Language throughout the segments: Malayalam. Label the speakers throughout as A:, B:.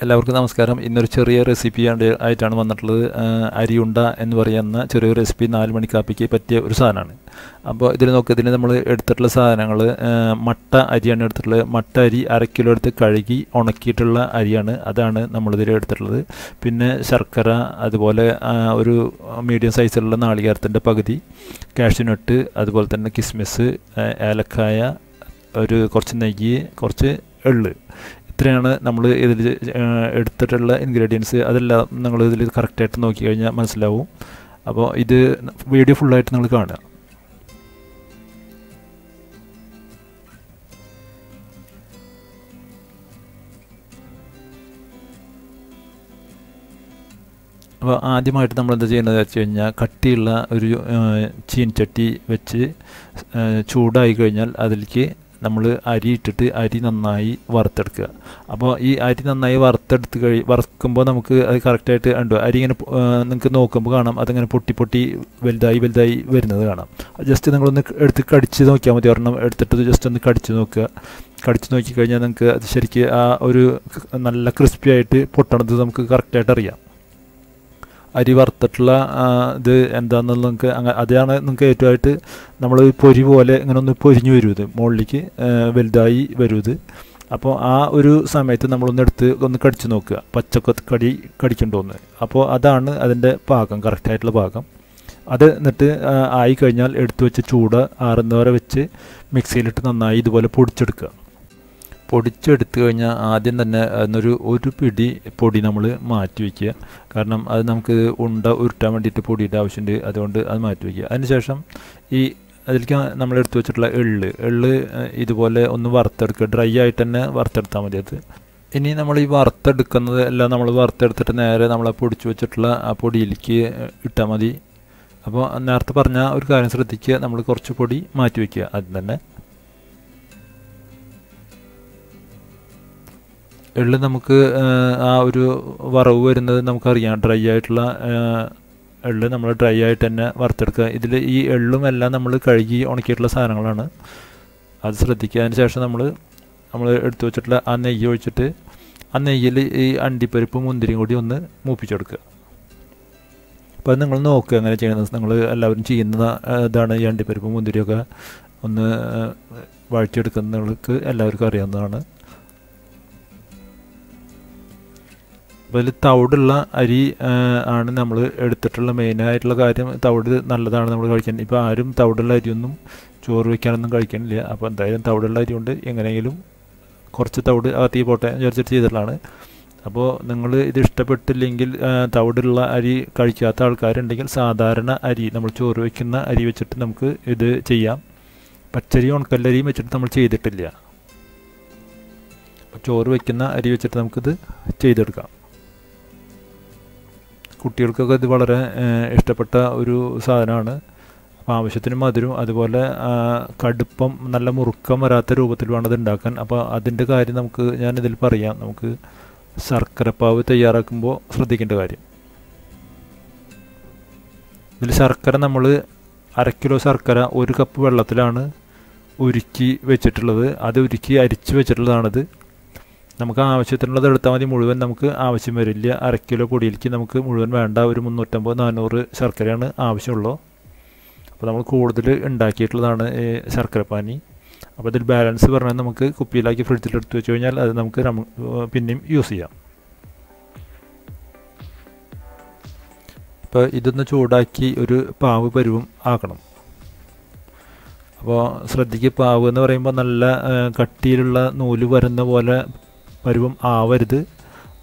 A: എല്ലാവർക്കും നമസ്കാരം. ഇന്നൊരു ചെറിയ റെസിപ്പി ആയിട്ടാണ് വന്നിട്ടുള്ളത്. അരിയുണ്ട എന്ന് പറയുന്ന ചെറിയൊരു റെസിപ്പി 4 മണി കാപ്പിക്ക് പറ്റിയ ഒരു സാധനമാണ്. അപ്പോൾ ഇതിൽ ഇതിന് നമ്മൾ എടുത്തിട്ടുള്ള സാധനങ്ങൾ മട്ട അരിയാണ് എടുത്തിട്ടുള്ളത്. മട്ട അരി 1/2 കിലോ എടുത്ത് കഴുകി ഉണക്കിയിട്ടുള്ള അരിയാണ്, അതാണ് നമ്മളിതിൽ എടുത്തിട്ടുള്ളത്. പിന്നെ ശർക്കര, അതുപോലെ ഒരു മീഡിയം സൈസിലുള്ള നാളികേരത്തിൻ്റെ പകുതി, കാഷ്യൂനട്ട്, അതുപോലെ തന്നെ കിസ്മിസ്, ഏലക്കായ, കുറച്ച് നെയ്യ്, കുറച്ച് എള്ള്. ഇത്രയാണ് നമ്മൾ ഇതിൽ എടുത്തിട്ടുള്ള ഇൻഗ്രീഡിയൻസ്. അതെല്ലാം നിങ്ങൾ ഇതിൽ കറക്റ്റായിട്ട് നോക്കി കഴിഞ്ഞാൽ മനസ്സിലാവും. അപ്പോൾ ഇത് വീഡിയോ ഫുള്ളായിട്ട് നിങ്ങൾ കാണുക. അപ്പോൾ ആദ്യമായിട്ട് നമ്മൾ എന്താ ചെയ്യുന്നത് വെച്ച് കഴിഞ്ഞാൽ, കട്ടിയുള്ള ഒരു ചീൻചട്ടി വെച്ച് ചൂടായി കഴിഞ്ഞാൽ അതിലേക്ക് നമ്മൾ അരി ഇട്ടിട്ട് അരി നന്നായി വറുത്തെടുക്കുക. അപ്പോൾ ഈ അരി നന്നായി വറുക്കുമ്പോൾ നമുക്ക് അത് കറക്റ്റായിട്ട് ഉണ്ടോ, അരി ഇങ്ങനെ നിങ്ങൾക്ക് നോക്കുമ്പോൾ കാണാം അതിങ്ങനെ പൊട്ടി വലുതായി വരുന്നത് കാണാം. ജസ്റ്റ് നിങ്ങളൊന്ന് എടുത്ത് കടിച്ച് നോക്കിയാൽ മതി. ഒരെണ്ണം എടുത്തിട്ട് ജസ്റ്റ് ഒന്ന് കടിച്ച് നോക്കുക. കടിച്ച് നോക്കിക്കഴിഞ്ഞാൽ നിങ്ങൾക്ക് അത് ശരിക്കും ആ ഒരു നല്ല ക്രിസ്പി ആയിട്ട് പൊട്ടണത് നമുക്ക് കറക്റ്റായിട്ട് അറിയാം. അരി വറുത്തിട്ടുള്ള ഇത് എന്താണെന്നുള്ളത് നിങ്ങൾക്ക് അതാണ് നിങ്ങൾക്ക് ഏറ്റവുമായിട്ട് നമ്മൾ പൊരി പോലെ ഇങ്ങനെ ഒന്ന് പൊരിഞ്ഞു വരും, ഇത് മുകളിലേക്ക് വലുതായി വരും ഇത്. അപ്പോൾ ആ ഒരു സമയത്ത് നമ്മളൊന്ന് ഒന്ന് കടിച്ചു നോക്കുക, പച്ചക്ക കടിക്കണ്ടോന്ന്. അപ്പോൾ അതാണ് അതിൻ്റെ പാകം, കറക്റ്റായിട്ടുള്ള പാകം. അത് എന്നിട്ട് ആയിക്കഴിഞ്ഞാൽ എടുത്തു വെച്ച് ചൂട് ആറുന്നവരെ വെച്ച് മിക്സിയിലിട്ട് നന്നായി ഇതുപോലെ പൊടിച്ചെടുക്കുക. പൊടിച്ചെടുത്തു കഴിഞ്ഞാൽ ആദ്യം തന്നെ ഒരു പിടി പൊടി നമ്മൾ മാറ്റി വയ്ക്കുക. കാരണം അത് നമുക്ക് ഉരുട്ടാൻ വേണ്ടിയിട്ട് പൊടിയുടെ ആവശ്യമുണ്ട്, അതുകൊണ്ട് അത് മാറ്റി വയ്ക്കുക. അതിനുശേഷം അതിലേക്ക് നമ്മൾ എടുത്തു വെച്ചിട്ടുള്ള എള്ള് ഇതുപോലെ ഒന്ന് വറുത്തെടുക്കുക. ഡ്രൈ ആയിട്ട് തന്നെ വറുത്തെടുത്താൽ മതി അത്. ഇനി നമ്മൾ ഈ വറുത്തെടുക്കുന്നത് എല്ലാം നമ്മൾ വറുത്തെടുത്തിട്ട് നേരെ നമ്മൾ പൊടിച്ചു വെച്ചിട്ടുള്ള ആ പൊടിയിലേക്ക് ഇട്ടാൽ മതി. അപ്പോൾ നേരത്തെ പറഞ്ഞ ഒരു കാര്യം ശ്രദ്ധിക്കുക, നമ്മൾ കുറച്ച് പൊടി മാറ്റി വയ്ക്കുക ആദ്യം തന്നെ. എള്ള് നമുക്ക് ആ ഒരു വറവ് വരുന്നത് നമുക്കറിയാം. ഡ്രൈ ആയിട്ടുള്ള എള്ള് നമ്മൾ ഡ്രൈ ആയിട്ട് തന്നെ വറുത്തെടുക്കുക. ഇതിൽ ഈ എള്ളും എല്ലാം നമ്മൾ കഴുകി ഉണക്കിയിട്ടുള്ള സാധനങ്ങളാണ്, അത് ശ്രദ്ധിക്കുക. അതിന് ശേഷം നമ്മൾ എടുത്തു വെച്ചിട്ടുള്ള ആ നെയ്യ് ഒഴിച്ചിട്ട് ആ നെയ്യിൽ ഈ അണ്ടിപ്പരിപ്പും മുന്തിരിയും കൂടി ഒന്ന് മൂപ്പിച്ചെടുക്കുക. അപ്പോൾ അത് നിങ്ങൾ നോക്കുക എങ്ങനെ ചെയ്യണമെന്ന്. നിങ്ങൾ എല്ലാവരും ചെയ്യുന്ന ഇതാണ്, ഈ അണ്ടിപ്പരിപ്പും മുന്തിരിയൊക്കെ ഒന്ന് വഴറ്റിയെടുക്കുന്നവർക്ക് എല്ലാവർക്കും അറിയാവുന്നതാണ്. അപ്പോൾ അതിൽ തവിടുള്ള അരി ആണ് നമ്മൾ എടുത്തിട്ടുള്ള മെയിനായിട്ടുള്ള കാര്യം. തവിട് നല്ലതാണ് നമ്മൾ കഴിക്കാൻ. ഇപ്പോൾ ആരും തവിടുള്ള അരിയൊന്നും ചോറ് വയ്ക്കാനൊന്നും കഴിക്കണില്ല. അപ്പോൾ എന്തായാലും തവിടുള്ള അരി കൊണ്ട് എങ്ങനെയെങ്കിലും കുറച്ച് തവിട് അകത്തി പോട്ടെ വിചാരിച്ചിട്ട് ചെയ്തിട്ടുള്ളതാണ്. അപ്പോൾ നിങ്ങൾ ഇത് ഇഷ്ടപ്പെട്ടില്ലെങ്കിൽ, തവിടുള്ള അരി കഴിക്കാത്ത ആൾക്കാരുണ്ടെങ്കിൽ സാധാരണ അരി, നമ്മൾ ചോറ് വയ്ക്കുന്ന അരി വെച്ചിട്ട് നമുക്ക് ഇത് ചെയ്യാം. പച്ചരി ഉണക്കല്ലരിയും വെച്ചിട്ട് നമ്മൾ ചെയ്തിട്ടില്ല. ചോറ് വയ്ക്കുന്ന അരി വെച്ചിട്ട് നമുക്കിത് ചെയ്തെടുക്കാം. കുട്ടികൾക്കൊക്കെ ഇത് വളരെ ഇഷ്ടപ്പെട്ട ഒരു സാധനമാണ്. അപ്പോൾ ആവശ്യത്തിന് മധുരം, അതുപോലെ കടുപ്പം, നല്ല മുറുക്കം വരാത്ത രൂപത്തിൽ വേണം ഇത് ഉണ്ടാക്കാൻ. അപ്പോൾ അതിൻ്റെ കാര്യം ഞാനിതിൽ പറയാം. നമുക്ക് ശർക്കരപ്പാവ് തയ്യാറാക്കുമ്പോൾ ശ്രദ്ധിക്കേണ്ട കാര്യം. ഇതിൽ ശർക്കര നമ്മൾ 1/2 കിലോ ശർക്കര 1 കപ്പ് വെള്ളത്തിലാണ് ഉരുക്കി വെച്ചിട്ടുള്ളത്. അത് ഉരുക്കി അരിച്ച് വെച്ചിട്ടുള്ളതാണിത്. നമുക്ക് ആവശ്യത്തിനുള്ളത് എടുത്താൽ മതി, മുഴുവൻ നമുക്ക് ആവശ്യം വരില്ല. 1/2 കിലോ പൊടിയിലേക്ക് നമുക്ക് മുഴുവൻ വേണ്ട, ഒരു 350-400 ശർക്കരയാണ് ആവശ്യമുള്ളൂ. അപ്പോൾ നമ്മൾ കൂടുതൽ ഉണ്ടാക്കിയിട്ടുള്ളതാണ് ഈ ശർക്കരപ്പാനി. അപ്പോൾ ഇതിൽ ബാലൻസ് പറഞ്ഞാൽ നമുക്ക് കുപ്പിയിലാക്കി ഫ്രിഡ്ജിൽ എടുത്ത് വെച്ച് കഴിഞ്ഞാൽ അത് നമുക്ക് പിന്നെയും യൂസ് ചെയ്യാം. അപ്പോൾ ഇതൊന്ന് ചൂടാക്കി ഒരു പാവ് പരുവം ആക്കണം. അപ്പോൾ ശ്രദ്ധിക്കുക, പാവ് എന്ന് പറയുമ്പോൾ നല്ല കട്ടിയിലുള്ള നൂല് വരുന്ന പോലെ പരുവം ആവരുത്.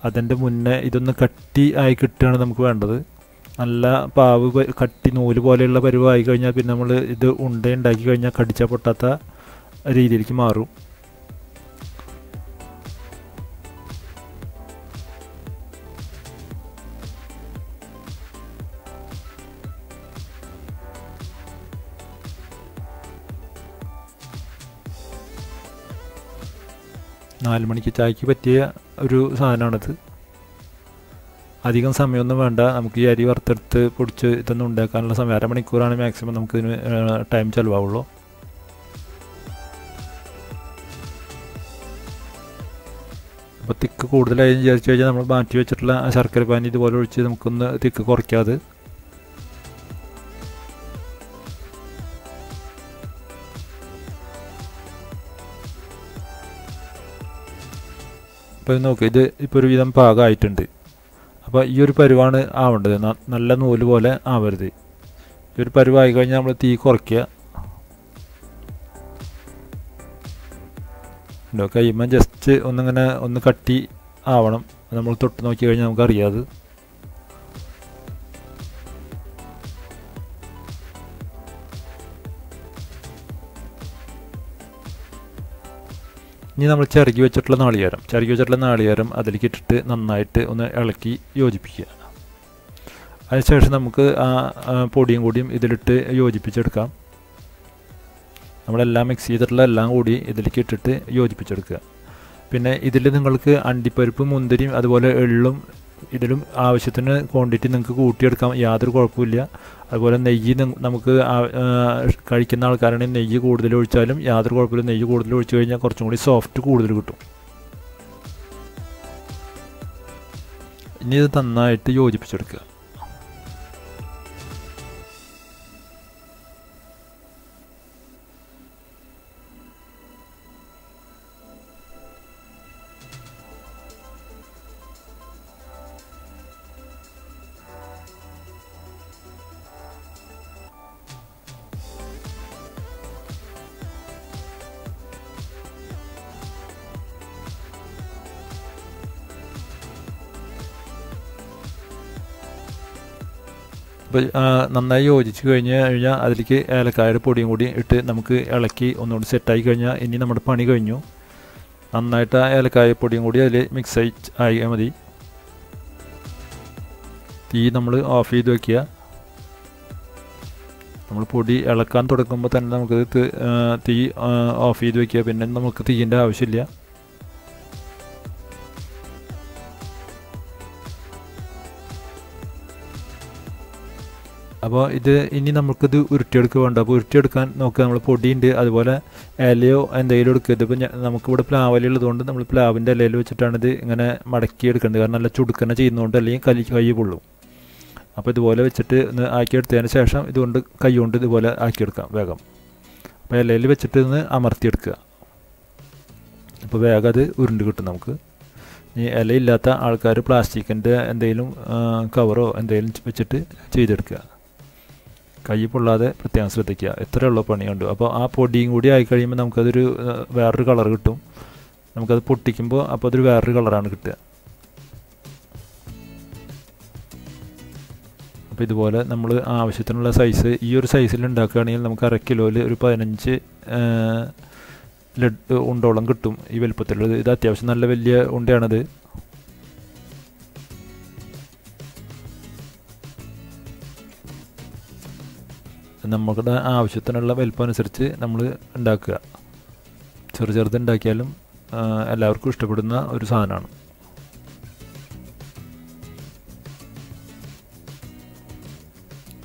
A: അതിൻ്റെ മുന്നേ ഇതൊന്ന് കട്ടി ആയി കിട്ടുകയാണ് നമുക്ക് വേണ്ടത്. നല്ല പാവ് കട്ടി നൂല് പോലെയുള്ള പരുവമായി കഴിഞ്ഞാൽ പിന്നെ നമ്മൾ ഇത് ഉണ്ടാക്കി കഴിഞ്ഞാൽ കടിച്ചാൽ പൊട്ടാത്ത രീതിയിലേക്ക് മാറും. നാല് മണിക്ക് ചായക്ക് പറ്റിയ ഒരു സാധനമാണിത്. അധികം സമയമൊന്നും വേണ്ട. നമുക്ക് ഈ അരി വറുത്തെടുത്ത് പൊടിച്ച് ഇതൊന്നും ഉണ്ടാക്കാനുള്ള സമയം 1/2 മണിക്കൂറാണ് മാക്സിമം നമുക്കിതിന് ടൈം ചിലവാവുള്ളൂ. അപ്പോൾ തിക്ക് കൂടുതലായി വിചാരിച്ചു കഴിഞ്ഞാൽ നമ്മൾ മാറ്റി വെച്ചിട്ടുള്ള ശർക്കര പാനി ഇതുപോലെ ഒഴിച്ച് നമുക്കൊന്ന് തിക്ക് കുറയ്ക്കാതെ. അപ്പോൾ നോക്കുക, ഇത് ഇപ്പോൾ ഒരു വിധം പാകമായിട്ടുണ്ട്. അപ്പോൾ ഈ ഒരു പരുവാണ് ആവേണ്ടത്, നല്ല നൂല് പോലെ ആവരുത്. ഈ ഒരു പരുവായി കഴിഞ്ഞാൽ നമ്മൾ തീ കുറയ്ക്കുക. കൈമ ജസ്റ്റ് ഒന്നിങ്ങനെ ഒന്ന് കട്ടി ആവണം, നമ്മൾ തൊട്ട് നോക്കി കഴിഞ്ഞാൽ നമുക്കറിയാത്. ഇനി നമ്മൾ ചിരകി വെച്ചിട്ടുള്ള നാളികേരം അതിലേക്ക് ഇട്ടിട്ട് നന്നായിട്ട് ഒന്ന് ഇളക്കി യോജിപ്പിക്കുക. അതിനുശേഷം നമുക്ക് ആ പൊടിയും കൂടിയും ഇതിലിട്ട് യോജിപ്പിച്ചെടുക്കാം. നമ്മളെല്ലാം മിക്സ് ചെയ്തിട്ടുള്ള എല്ലാം കൂടി ഇതിലേക്ക് ഇട്ടിട്ട് യോജിപ്പിച്ചെടുക്കുക. പിന്നെ ഇതിൽ നിങ്ങൾക്ക് അണ്ടിപ്പരിപ്പ്, മുന്തിരിയും അതുപോലെ എള്ളും ഇതിലും ആവശ്യത്തിന് ക്വാണ്ടിറ്റി നിങ്ങൾക്ക് കൂട്ടിയെടുക്കാം, യാതൊരു കുഴപ്പമില്ല. അതുപോലെ നെയ്യ് നമുക്ക് കഴിക്കുന്ന ആൾക്കാരാണെങ്കിൽ നെയ്യ് കൂടുതൽ ഒഴിച്ചാലും യാതൊരു കുഴപ്പമില്ല. നെയ്യ് കൂടുതൽ ഒഴിച്ചു കഴിഞ്ഞാൽ കുറച്ചും കൂടി സോഫ്റ്റ് കൂടുതൽ കിട്ടും. ഇനി ഇത് നന്നായിട്ട് യോജിപ്പിച്ചെടുക്കുക. അപ്പോൾ നന്നായി യോജിച്ച് കഴിഞ്ഞാൽ അതിലേക്ക് ഏലക്കായുടെ പൊടിയും കൂടി ഇട്ട് നമുക്ക് ഇളക്കി ഒന്നുകൂടി സെറ്റായി കഴിഞ്ഞാൽ ഇനി നമ്മുടെ പണി കഴിഞ്ഞു. നന്നായിട്ട് ആ ഏലക്കായ പൊടിയും കൂടി അതിൽ മിക്സ് ആയാൽ മതി. തീ നമ്മൾ ഓഫ് ചെയ്ത് വയ്ക്കുക. നമ്മൾ പൊടി ഇളക്കാൻ തുടങ്ങുമ്പോൾ തന്നെ നമുക്കത് തീ ഓഫ് ചെയ്ത് വയ്ക്കുക. പിന്നെ നമുക്ക് തീയിൻ്റെ ആവശ്യമില്ല. അപ്പോൾ ഇത് ഇനി നമുക്കിത് ഉരുട്ടിയെടുക്കുക വേണ്ട. അപ്പോൾ ഉരുട്ടിയെടുക്കാൻ നോക്കുക, നമ്മൾ പൊടിയുണ്ട്, അതുപോലെ ഇലയോ എന്തെങ്കിലും എടുക്കുക. ഇതിപ്പോൾ നമുക്കിവിടെ പ്ലാവിലുള്ളതുകൊണ്ട് നമ്മൾ പ്ലാവിൻ്റെ ഇലയിൽ വെച്ചിട്ടാണ് ഇത് ഇങ്ങനെ മടക്കി എടുക്കേണ്ടത്. കാരണം നല്ല ചുടുക്കനെ ചെയ്യുന്നതുകൊണ്ട് അല്ലെങ്കിൽ കൈ പൊള്ളും. അപ്പോൾ ഇതുപോലെ വെച്ചിട്ട് ഒന്ന് ആക്കിയെടുത്തതിന് ശേഷം ഇതുകൊണ്ട് കൈ കൊണ്ട് ഇതുപോലെ ആക്കിയെടുക്കാം വേഗം. അപ്പോൾ ഇലയിൽ വെച്ചിട്ട് ഒന്ന് അമർത്തിയെടുക്കുക. അപ്പോൾ വേഗം അത് ഉരുണ്ട് കിട്ടും നമുക്ക്. ഈ ഇലയില്ലാത്ത ആൾക്കാർ പ്ലാസ്റ്റിക്കിൻ്റെ എന്തെങ്കിലും കവറോ എന്തെങ്കിലും വെച്ചിട്ട് ചെയ്തെടുക്കുക. കൈ പൊള്ളാതെ പ്രത്യേകം ശ്രദ്ധിക്കുക. എത്രയുള്ള പണി കണ്ടു. അപ്പോൾ ആ പൊടിയും കൂടി ആയിക്കഴിയുമ്പോൾ നമുക്കതൊരു വേറൊരു കളർ കിട്ടും. നമുക്കത് പൊട്ടിക്കുമ്പോൾ അപ്പോൾ അതൊരു വേറൊരു കളറാണ് കിട്ടുക. അപ്പോൾ ഇതുപോലെ നമ്മൾ ആവശ്യത്തിനുള്ള സൈസ് ഈ ഒരു സൈസിൽ ഉണ്ടാക്കുകയാണെങ്കിൽ നമുക്ക് 1/2 കിലോയിൽ ഒരു 15 ലഡ്ഡു ഉണ്ടോളം കിട്ടും ഈ വലുപ്പത്തിലുള്ളത്. ഇത് അത്യാവശ്യം നല്ല വലിയ ഉണ്ടയാണത്. നമ്മുടെ ആവശ്യത്തിനുള്ള വലിപ്പം അനുസരിച്ച് നമ്മൾ ഉണ്ടാക്കുക. ചെറുത് ഉണ്ടാക്കിയാലും എല്ലാവർക്കും ഇഷ്ടപ്പെടുന്ന ഒരു സാധനമാണ്.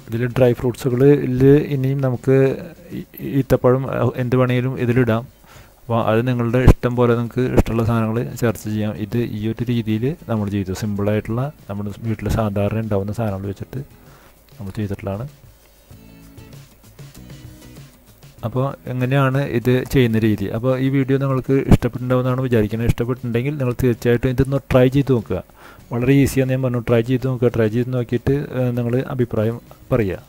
A: ഇതിൽ ഡ്രൈ ഫ്രൂട്ട്സുകളിൽ ഇനിയും നമുക്ക് ഈത്തപ്പഴം എന്ത് വേണമെങ്കിലും ഇതിലിടാം. അപ്പോൾ അത് നിങ്ങളുടെ ഇഷ്ടം പോലെ നിങ്ങൾക്ക് ഇഷ്ടമുള്ള സാധനങ്ങൾ ചേർത്ത് ചെയ്യാം. ഇത് ഈ ഒരു രീതിയിൽ നമ്മൾ ചെയ്തു. സിമ്പിളായിട്ടുള്ള നമ്മുടെ വീട്ടിൽ സാധാരണ ഉണ്ടാകുന്ന സാധനങ്ങൾ വെച്ചിട്ട് നമ്മൾ ചെയ്തിട്ടുള്ളതാണ്. അപ്പോൾ എങ്ങനെയാണ് ഇത് ചെയ്യുന്ന രീതി. അപ്പോൾ ഈ വീഡിയോ നിങ്ങൾക്ക് ഇഷ്ടപ്പെട്ടുണ്ടാവുമെന്നാണ് വിചാരിക്കുന്നത്. ഇഷ്ടപ്പെട്ടിട്ടുണ്ടെങ്കിൽ നിങ്ങൾ തീർച്ചയായിട്ടും ഇതൊന്ന് ട്രൈ ചെയ്ത് നോക്കുക. വളരെ ഈസിയാണെന്ന് ഞാൻ പറഞ്ഞു. ട്രൈ ചെയ്ത് നോക്കുക. ട്രൈ ചെയ്ത് നോക്കിയിട്ട് നിങ്ങൾ അഭിപ്രായം പറയുക.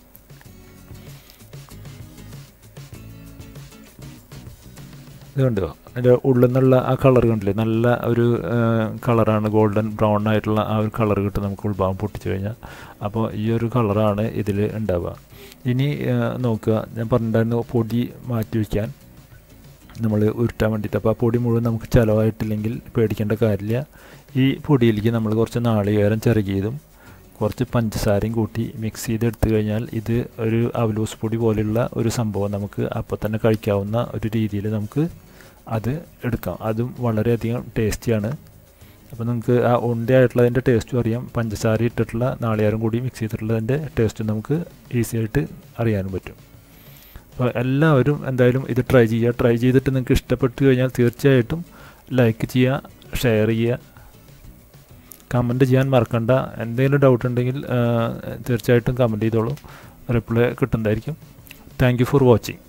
A: ഇത് കണ്ടോ, അതിൻ്റെ ഉള്ളിൽ നിന്നുള്ള ആ കളർ കണ്ടില്ലേ, നല്ല ഒരു കളറാണ്. ഗോൾഡൻ ബ്രൗൺ ആയിട്ടുള്ള ആ ഒരു കളർ കിട്ടും നമുക്ക് ഉൾഭാഗം പൊട്ടിച്ചു കഴിഞ്ഞാൽ. അപ്പോൾ ഈ ഒരു കളറാണ് ഇതിൽ ഉണ്ടാവുക. ഇനി നോക്കുക, ഞാൻ പറഞ്ഞിട്ടുണ്ടായിരുന്നു പൊടി മാറ്റി വയ്ക്കാൻ നമ്മൾ ഉരുട്ടാൻ വേണ്ടിയിട്ട്. അപ്പോൾ ആ പൊടി മുഴുവൻ നമുക്ക് ചിലവായിട്ടില്ലെങ്കിൽ പേടിക്കേണ്ട കാര്യമില്ല. ഈ പൊടിയിലേക്ക് നമ്മൾ കുറച്ച് നാളികേരം ചിരകിയതും കുറച്ച് പഞ്ചസാരയും കൂട്ടി മിക്സ് ചെയ്തെടുത്തു കഴിഞ്ഞാൽ ഇത് ഒരു അവലൂസ് പൊടി പോലെയുള്ള ഒരു സംഭവം നമുക്ക് അപ്പോൾ തന്നെ കഴിക്കാവുന്ന ഒരു രീതിയിൽ നമുക്ക് അത് എടുക്കാം. അതും വളരെയധികം ടേസ്റ്റിയാണ്. അപ്പോൾ നിങ്ങൾക്ക് ആ ഉണ്ടയായിട്ടുള്ളതിൻ്റെ ടേസ്റ്റും അറിയാം. പഞ്ചസാര ഇട്ടിട്ടുള്ള നാളികേരം കൂടി മിക്സ് ചെയ്തിട്ടുള്ളതിൻ്റെ ടേസ്റ്റും നമുക്ക് ഈസി ആയിട്ട് അറിയാനും പറ്റും. അപ്പോൾ എല്ലാവരും എന്തായാലും ഇത് ട്രൈ ചെയ്യുക. ട്രൈ ചെയ്തിട്ട് നിങ്ങൾക്ക് ഇഷ്ടപ്പെട്ട് കഴിഞ്ഞാൽ തീർച്ചയായിട്ടും ലൈക്ക് ചെയ്യുക, ഷെയർ ചെയ്യുക, കമൻറ്റ് ചെയ്യാൻ മറക്കണ്ട. എന്തെങ്കിലും ഡൗട്ട് ഉണ്ടെങ്കിൽ തീർച്ചയായിട്ടും കമൻറ്റ് ചെയ്തോളൂ, റിപ്ലൈ കിട്ടുന്നതായിരിക്കും. Thank you for watching.